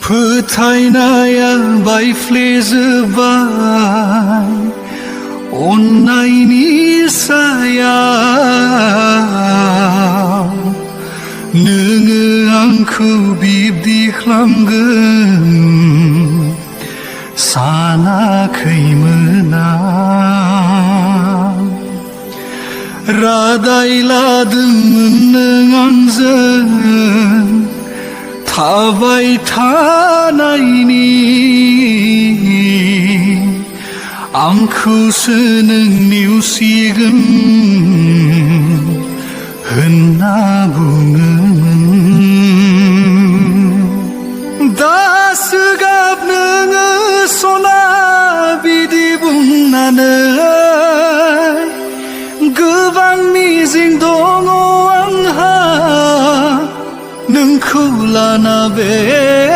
फोथायनाया बायफ्लेजोबबाय अननायनि सायाव नोङो आंखौ बिब्दि खालामगोन सानाखैमोन आं रादाय लादोंमोन नों आंजों थाबाय थानायनि आंखौसो नों नेवसिगोन होनना बुङो